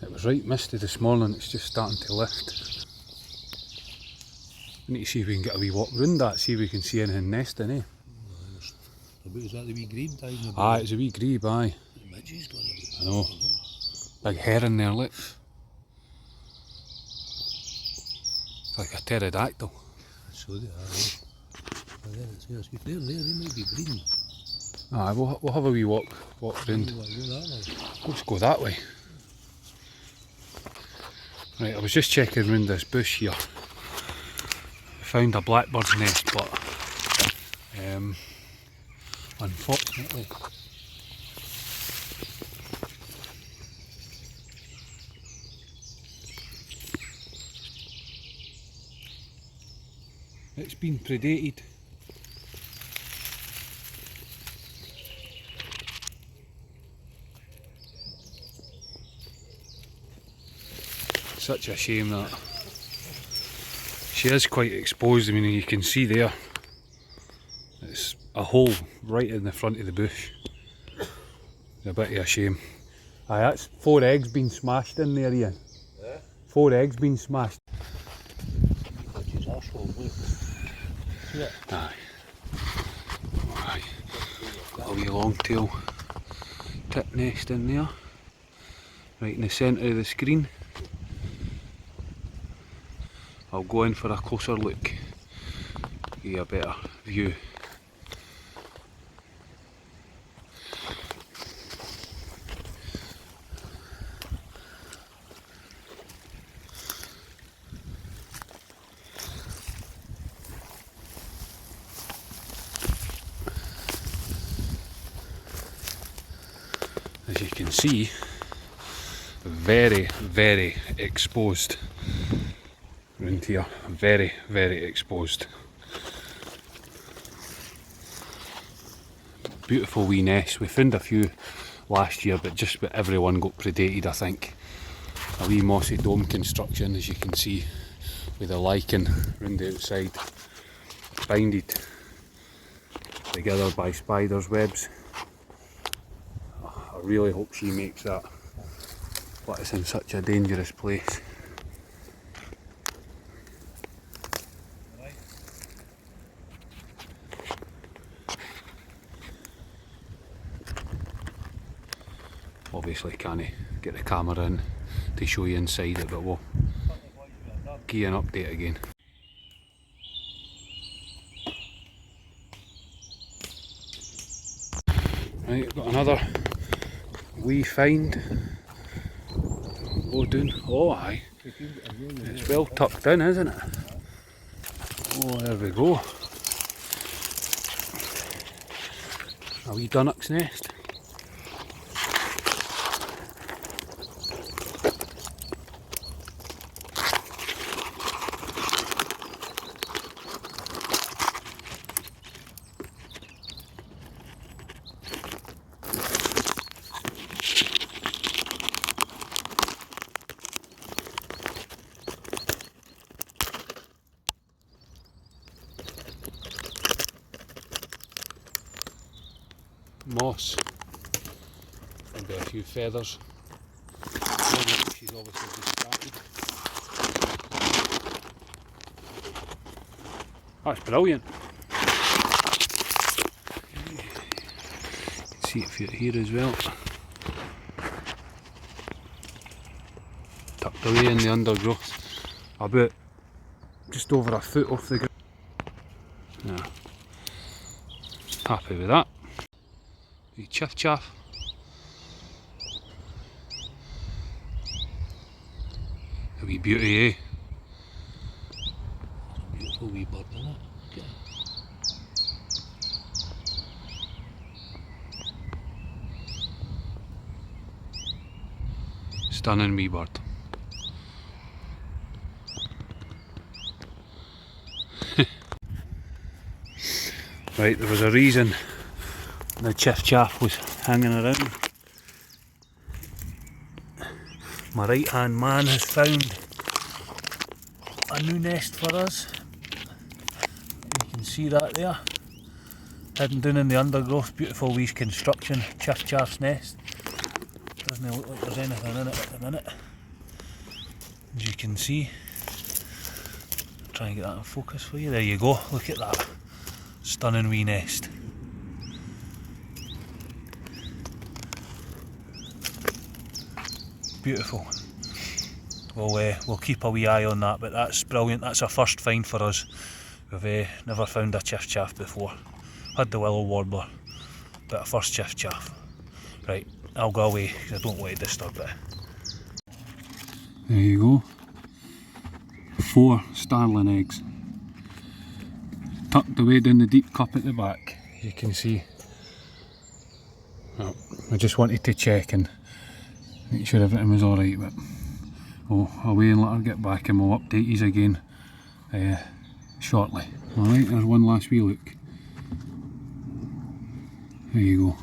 It was right misty this morning, it's just starting to lift. We need to see if we can get a wee walk round that, see if we can see anything nesting, eh? Is that the wee grebe diving? Aye, it's a wee grebe, aye. The midge's gonna be. I know. Big heron there, look. It's like a pterodactyl. So they are, eh? And then it's here, see if they're there, they might be breeding. Aye, we'll have a wee walk round. Let's go that way. Right, I was just checking round this bush here. Found a blackbird's nest, but unfortunately it's been predated. Such a shame that she is quite exposed. I mean, you can see there it's a hole right in the front of the bush. It's a bit of a shame. Aye, that's 4 eggs been smashed in there, Ian. Yeah? 4 eggs been smashed. Aye. Aye. Got a wee long tail tip nest in there, right in the centre of the screen. I'll go in for a closer look, give you a better view. As you can see, very, very exposed. Round here, very, very exposed. Beautiful wee nest. We found a few last year, but just about everyone got predated, I think. A wee mossy dome construction, as you can see, with a lichen round the outside, binded together by spiders' webs. I really hope she makes that, but it's in such a dangerous place. Obviously can't get the camera in to show you inside it, but we'll give you an update again. Right, we've got another wee find. Low down. Oh aye, it's well tucked in, isn't it? Oh, there we go. A wee dunnock's nest. Moss, maybe a few feathers. She's obviously distracted. That's brilliant. You can see it through here as well. Tucked away in the undergrowth, about just over a foot off the ground. Yeah. Happy with that. Chuff chuff. A wee beauty, eh? Beautiful wee bird, isn't it? Okay. Stunning wee bird. Right, there was a reason the chiff chaff was hanging around. My right hand man has found a new nest for us. You can see that there, hidden down in the undergrowth. Beautiful wee construction, chiff chaff's nest. Doesn't look like there's anything in it at the minute. as you can see. Try and get that in focus for you. There you go, look at that. Stunning wee nest. Beautiful. We'll keep a wee eye on that, but that's brilliant. That's a first find for us. We've never found a chiff chaff before. Had the willow warbler, but a first chiff chaff. Right, I'll go away because I don't want to disturb it. There you go. 4 starling eggs. Tucked away down the deep cup at the back, you can see. Well, I just wanted to check and make sure everything was alright, but we'll away and let her get back and we'll update you again shortly. Alright, there's one last wee look. There you go.